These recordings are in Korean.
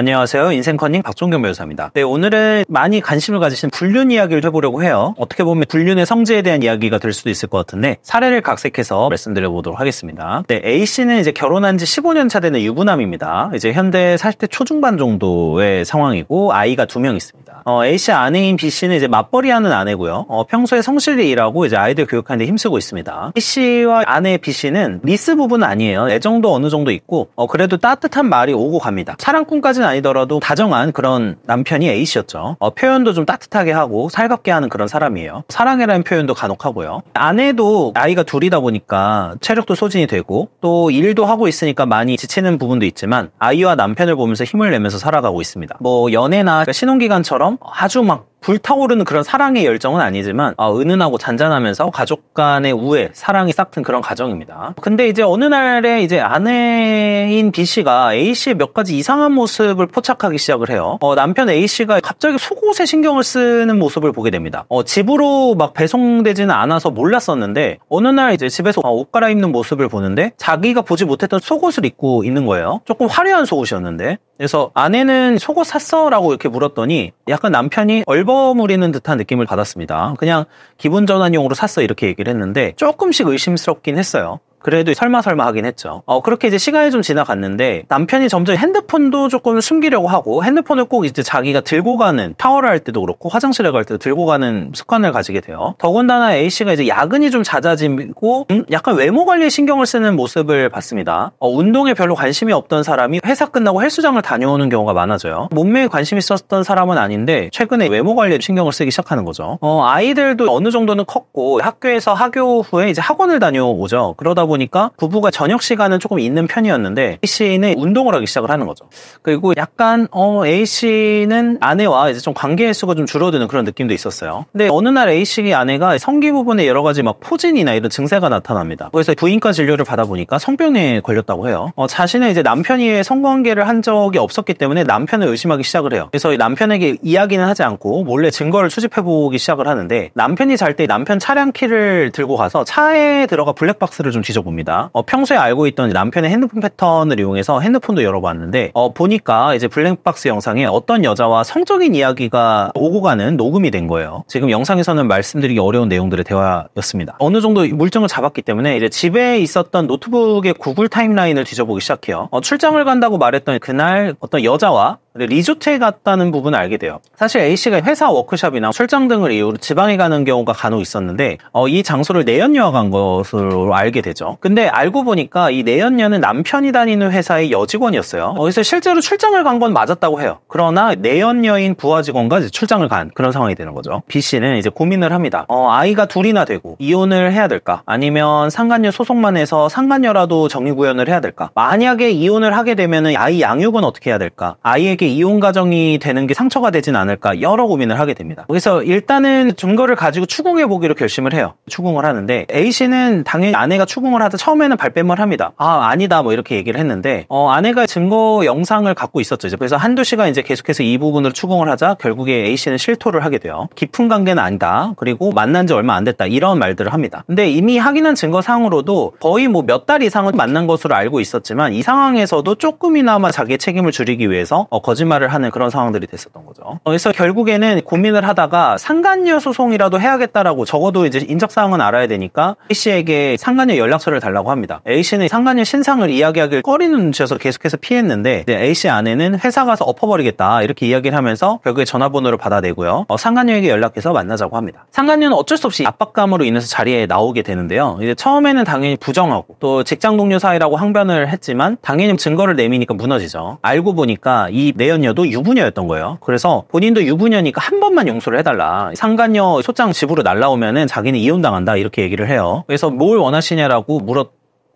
안녕하세요. 인생커닝 박종경 변호사입니다. 네, 오늘은 많이 관심을 가지신 불륜 이야기를 해보려고 해요. 어떻게 보면 불륜의 성지에 대한 이야기가 될 수도 있을 것 같은데 사례를 각색해서 말씀드려보도록 하겠습니다. 네, A씨는 이제 결혼한 지 15년 차 되는 유부남입니다. 이제 현재 40대 초중반 정도의 상황이고 아이가 2명 있습니다. A씨 아내인 B씨는 이제 맞벌이하는 아내고요. 평소에 성실히 일하고 이제 아이들 교육하는 데 힘쓰고 있습니다. A씨와 아내 B씨는 미스 부부는 아니에요. 애정도 어느 정도 있고 그래도 따뜻한 말이 오고 갑니다. 사랑꾼까지는 아니더라도 다정한 그런 남편이 A씨였죠. 표현도 좀 따뜻하게 하고 살갑게 하는 그런 사람이에요. 사랑해라는 표현도 간혹 하고요. 아내도 아이가 둘이다 보니까 체력도 소진이 되고 또 일도 하고 있으니까 많이 지치는 부분도 있지만 아이와 남편을 보면서 힘을 내면서 살아가고 있습니다. 뭐 연애나 신혼기간처럼 아주 막 불타오르는 그런 사랑의 열정은 아니지만 은은하고 잔잔하면서 가족 간의 우애, 사랑이 싹튼 그런 가정입니다. 근데 이제 어느 날에 이제 아내인 B씨가 A씨의 몇 가지 이상한 모습을 포착하기 시작을 해요. 남편 A씨가 갑자기 속옷에 신경을 쓰는 모습을 보게 됩니다. 집으로 막 배송되지는 않아서 몰랐었는데 어느 날 이제 집에서 옷 갈아입는 모습을 보는데 자기가 보지 못했던 속옷을 입고 있는 거예요. 조금 화려한 속옷이었는데. 그래서 아내는 속옷 샀어? 라고 이렇게 물었더니 약간 남편이 얼버무리는 듯한 느낌을 받았습니다. 그냥 기분 전환용으로 샀어 이렇게 얘기를 했는데 조금씩 의심스럽긴 했어요. 그래도 설마 하긴 했죠. 그렇게 이제 시간이 좀 지나갔는데 남편이 점점 핸드폰도 조금 숨기려고 하고 핸드폰을 꼭 이제 자기가 들고 가는 샤워를 할 때도 그렇고 화장실에 갈 때도 들고 가는 습관을 가지게 돼요. 더군다나 A씨가 이제 야근이 좀 잦아지고 약간 외모 관리에 신경을 쓰는 모습을 봤습니다. 운동에 별로 관심이 없던 사람이 회사 끝나고 헬스장을 다녀오는 경우가 많아져요. 몸매에 관심이 있었던 사람은 아닌데 최근에 외모 관리에 신경을 쓰기 시작하는 거죠. 아이들도 어느 정도는 컸고 학교에서 학교 후에 이제 학원을 다녀오죠. 그러다 보니까 부부가 저녁 시간은 조금 있는 편이었는데 A씨는 운동을 하기 시작을 하는 거죠. 그리고 약간 A씨는 아내와 이제 좀 관계 횟수가 좀 줄어드는 그런 느낌도 있었어요. 근데 어느 날 A씨 아내가 성기 부분에 여러 가지 막 포진이나 이런 증세가 나타납니다. 그래서 부인과 진료를 받아보니까 성병에 걸렸다고 해요. 자신의 이제 남편이 성관계를 한 적이 없었기 때문에 남편을 의심하기 시작을 해요. 그래서 남편에게 이야기는 하지 않고 몰래 증거를 수집해보기 시작을 하는데 남편이 잘 때 남편 차량 키를 들고 가서 차에 들어가 블랙박스를 좀 뒤져봅니다. 평소에 알고 있던 남편의 핸드폰 패턴을 이용해서 핸드폰도 열어봤는데 보니까 이제 블랙박스 영상에 어떤 여자와 성적인 이야기가 오고 가는 녹음이 된 거예요. 지금 영상에서는 말씀드리기 어려운 내용들의 대화였습니다. 어느 정도 물증을 잡았기 때문에 이제 집에 있었던 노트북의 구글 타임라인을 뒤져보기 시작해요. 출장을 간다고 말했던 그날 어떤 여자와 리조트에 갔다는 부분을 알게 돼요. 사실 A씨가 회사 워크숍이나 출장 등을 이유로 지방에 가는 경우가 간혹 있었는데 이 장소를 내연녀가 간 것으로 알게 되죠. 근데 알고 보니까 이 내연녀는 남편이 다니는 회사의 여직원이었어요. 그래서 실제로 출장을 간 건 맞았다고 해요. 그러나 내연녀인 부하 직원과 이제 출장을 간 그런 상황이 되는 거죠. B씨는 이제 고민을 합니다. 아이가 둘이나 되고 이혼을 해야 될까? 아니면 상간녀 소송만 해서 상간녀라도 정리구현을 해야 될까? 만약에 이혼을 하게 되면 아이 양육은 어떻게 해야 될까? 아이에게 이혼 가정이 되는 게 상처가 되진 않을까 여러 고민을 하게 됩니다. 그래서 일단은 증거를 가지고 추궁해 보기로 결심을 해요. 추궁을 하는데 A씨는 당연히 아내가 추궁을 하다 처음에는 발뺌을 합니다. 아니다 뭐 이렇게 얘기를 했는데 아내가 증거 영상을 갖고 있었죠. 그래서 한두 시간 이제 계속해서 이 부분을 추궁을 하자 결국에 A씨는 실토를 하게 돼요. 깊은 관계는 아니다. 그리고 만난 지 얼마 안 됐다. 이런 말들을 합니다. 근데 이미 확인한 증거상으로도 거의 뭐 몇 달 이상은 만난 것으로 알고 있었지만 이 상황에서도 조금이나마 자기의 책임을 줄이기 위해서 거짓말을 하는 그런 상황들이 됐었던 거죠. 그래서 결국에는 고민을 하다가 상간녀 소송이라도 해야겠다라고 적어도 이제 인적사항은 알아야 되니까 A씨에게 상간녀 연락처를 달라고 합니다. A씨는 상간녀 신상을 이야기하길 꺼리는 눈치여서 계속해서 피했는데 A씨 아내는 회사 가서 엎어버리겠다 이렇게 이야기를 하면서 결국에 전화번호를 받아내고요. 상간녀에게 연락해서 만나자고 합니다. 상간녀는 어쩔 수 없이 압박감으로 인해서 자리에 나오게 되는데요. 이제 처음에는 당연히 부정하고 또 직장 동료 사이라고 항변을 했지만 당연히 증거를 내미니까 무너지죠. 알고 보니까 이 내연녀도 유부녀였던 거예요. 그래서 본인도 유부녀니까 한 번만 용서를 해달라. 상간녀 소장 집으로 날라오면은 자기는 이혼당한다 이렇게 얘기를 해요. 그래서 뭘 원하시냐라고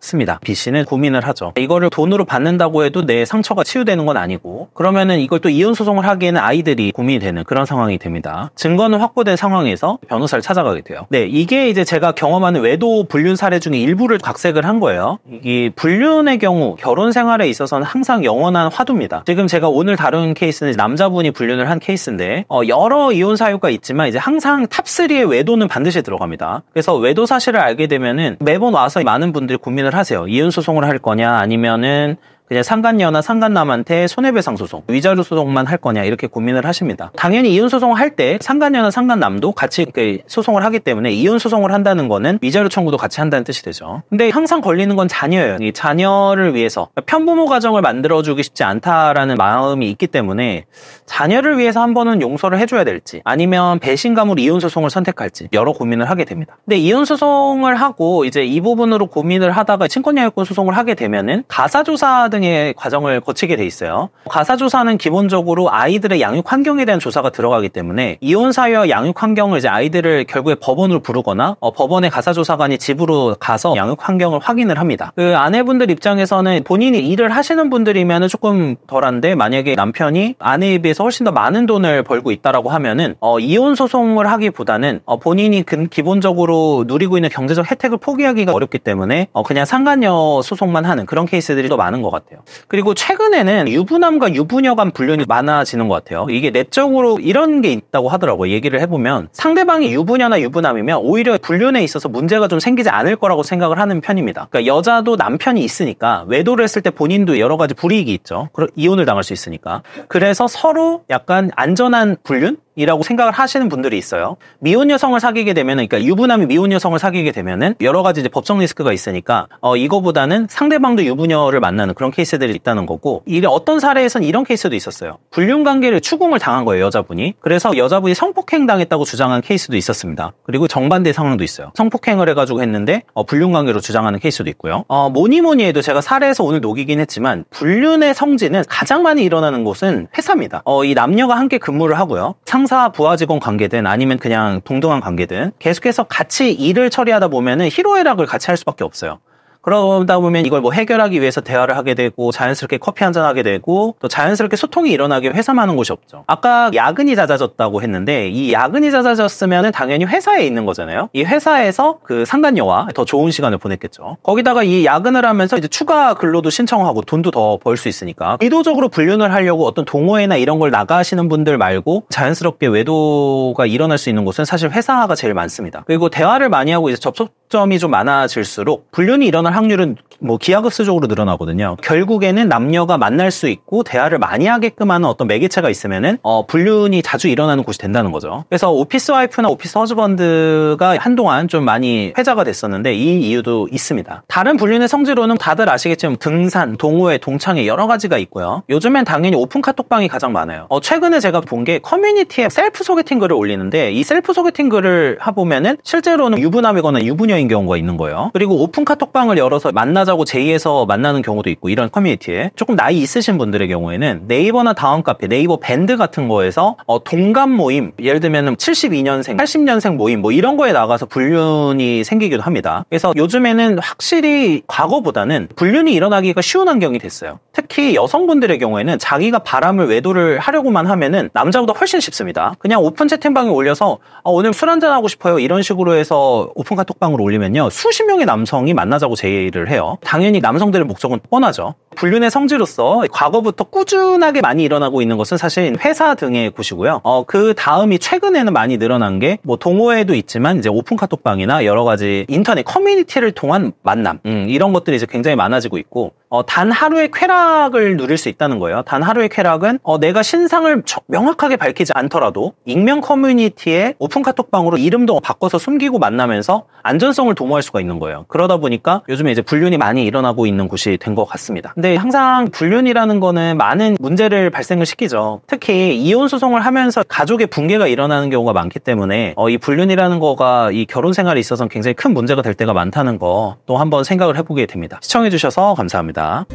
습니다. B씨는 고민을 하죠. 이거를 돈으로 받는다고 해도 내 상처가 치유되는 건 아니고 그러면은 이걸 또 이혼 소송을 하기에는 아이들이 고민이 되는 그런 상황이 됩니다. 증거는 확보된 상황에서 변호사를 찾아가게 돼요. 네, 이게 이제 제가 경험하는 외도 불륜 사례 중에 일부를 각색을 한 거예요. 이게 불륜의 경우 결혼 생활에 있어서는 항상 영원한 화두입니다. 지금 제가 오늘 다룬 케이스는 남자분이 불륜을 한 케이스인데 여러 이혼 사유가 있지만 이제 항상 탑3의 외도는 반드시 들어갑니다. 그래서 외도 사실을 알게 되면은 매번 와서 많은 분들이 고민을 하세요. 이혼 소송을 할 거냐 아니면은 그냥 상간녀나 상간남한테 손해배상 소송, 위자료 소송만 할 거냐 이렇게 고민을 하십니다. 당연히 이혼 소송을 할 때 상간녀나 상간남도 같이 소송을 하기 때문에 이혼 소송을 한다는 거는 위자료 청구도 같이 한다는 뜻이 되죠. 근데 항상 걸리는 건 자녀예요. 이 자녀를 위해서 편부모 가정을 만들어주기 쉽지 않다라는 마음이 있기 때문에 자녀를 위해서 한 번은 용서를 해줘야 될지 아니면 배신감으로 이혼 소송을 선택할지 여러 고민을 하게 됩니다. 근데 이혼 소송을 하고 이제 이 부분으로 고민을 하다가 친권양육권 소송을 하게 되면은 가사조사 등의 과정을 거치게 돼 있어요. 가사조사는 기본적으로 아이들의 양육 환경에 대한 조사가 들어가기 때문에 이혼 사유와 양육 환경을 이제 아이들을 결국에 법원으로 부르거나 법원의 가사조사관이 집으로 가서 양육 환경을 확인을 합니다. 그 아내분들 입장에서는 본인이 일을 하시는 분들이면 조금 덜한데 만약에 남편이 아내에 비해서 훨씬 더 많은 돈을 벌고 있다라고 하면은 이혼 소송을 하기보다는 본인이 기본적으로 누리고 있는 경제적 혜택을 포기하기가 어렵기 때문에 그냥 상간녀 소송만 하는 그런 케이스들이 더 많은 것 같아요. 그리고 최근에는 유부남과 유부녀 간 불륜이 많아지는 것 같아요. 이게 내적으로 이런 게 있다고 하더라고요. 얘기를 해보면 상대방이 유부녀나 유부남이면 오히려 불륜에 있어서 문제가 좀 생기지 않을 거라고 생각을 하는 편입니다. 그러니까 여자도 남편이 있으니까 외도를 했을 때 본인도 여러 가지 불이익이 있죠. 이혼을 당할 수 있으니까. 그래서 서로 약간 안전한 불륜? 이라고 생각을 하시는 분들이 있어요. 미혼 여성을 사귀게 되면은, 그러니까 유부남이 미혼 여성을 사귀게 되면은 여러 가지 이제 법적 리스크가 있으니까 이거보다는 상대방도 유부녀를 만나는 그런 케이스들이 있다는 거고, 어떤 사례에서는 이런 케이스도 있었어요. 불륜 관계를 추궁을 당한 거예요, 여자분이. 그래서 여자분이 성폭행 당했다고 주장한 케이스도 있었습니다. 그리고 정반대 상황도 있어요. 성폭행을 해가지고 했는데 불륜 관계로 주장하는 케이스도 있고요. 뭐니 해도 제가 사례에서 오늘 녹이긴 했지만 불륜의 성지는 가장 많이 일어나는 곳은 회사입니다. 이 남녀가 함께 근무를 하고요. 상사 부하 직원 관계든 아니면 그냥 동등한 관계든 계속해서 같이 일을 처리하다 보면은 희로애락을 같이 할 수밖에 없어요. 그러다 보면 이걸 뭐 해결하기 위해서 대화를 하게 되고 자연스럽게 커피 한잔 하게 되고 또 자연스럽게 소통이 일어나기 위해 회사 많은 곳이 없죠. 아까 야근이 잦아졌다고 했는데 이 야근이 잦아졌으면 당연히 회사에 있는 거잖아요. 이 회사에서 그 상간녀와 더 좋은 시간을 보냈겠죠. 거기다가 이 야근을 하면서 이제 추가 근로도 신청하고 돈도 더 벌 수 있으니까 의도적으로 불륜을 하려고 어떤 동호회나 이런 걸 나가시는 분들 말고 자연스럽게 외도가 일어날 수 있는 곳은 사실 회사가 제일 많습니다. 그리고 대화를 많이 하고 이제 접촉점이 좀 많아질수록 불륜이 일어날 확률은 뭐 기하급수적으로 늘어나거든요. 결국에는 남녀가 만날 수 있고 대화를 많이 하게끔 하는 어떤 매개체가 있으면은 불륜이 자주 일어나는 곳이 된다는 거죠. 그래서 오피스 와이프나 오피스 허즈번드가 한동안 좀 많이 회자가 됐었는데 이 이유도 있습니다. 다른 불륜의 성지로는 다들 아시겠지만 등산, 동호회, 동창회 여러 가지가 있고요. 요즘엔 당연히 오픈 카톡방이 가장 많아요. 최근에 제가 본 게 커뮤니티에 셀프 소개팅 글을 올리는데 이 셀프 소개팅 글을 해보면은 실제로는 유부남이거나 유부녀인 경우가 있는 거예요. 그리고 오픈 카톡방을 열어서 만나자고 제의해서 만나는 경우도 있고 이런 커뮤니티에 조금 나이 있으신 분들의 경우에는 네이버나 다음카페, 네이버 밴드 같은 거에서 동갑 모임, 예를 들면 72년생, 80년생 모임 뭐 이런 거에 나가서 불륜이 생기기도 합니다. 그래서 요즘에는 확실히 과거보다는 불륜이 일어나기가 쉬운 환경이 됐어요. 특히 여성분들의 경우에는 자기가 바람을 외도를 하려고만 하면은 남자보다 훨씬 쉽습니다. 그냥 오픈 채팅방에 올려서 오늘 술 한잔 하고 싶어요 이런 식으로 해서 오픈 카톡방으로 올리면요 수십 명의 남성이 만나자고 제의를 해요. 당연히 남성들의 목적은 뻔하죠. 불륜의 성지로서 과거부터 꾸준하게 많이 일어나고 있는 것은 사실 회사 등의 곳이고요. 그 다음이 최근에는 많이 늘어난 게 뭐 동호회도 있지만 이제 오픈 카톡방이나 여러 가지 인터넷 커뮤니티를 통한 만남 이런 것들이 이제 굉장히 많아지고 있고 단 하루의 쾌락을 누릴 수 있다는 거예요. 단 하루의 쾌락은 내가 신상을 명확하게 밝히지 않더라도 익명 커뮤니티에 오픈 카톡방으로 이름도 바꿔서 숨기고 만나면서 안전성을 도모할 수가 있는 거예요. 그러다 보니까 요즘에 이제 불륜이 많이 일어나고 있는 곳이 된 것 같습니다. 근데 항상 불륜이라는 거는 많은 문제를 발생을 시키죠. 특히 이혼 소송을 하면서 가족의 붕괴가 일어나는 경우가 많기 때문에 이 불륜이라는 거가 이 결혼 생활에 있어서는 굉장히 큰 문제가 될 때가 많다는 거 또 한번 생각을 해보게 됩니다. 시청해주셔서 감사합니다.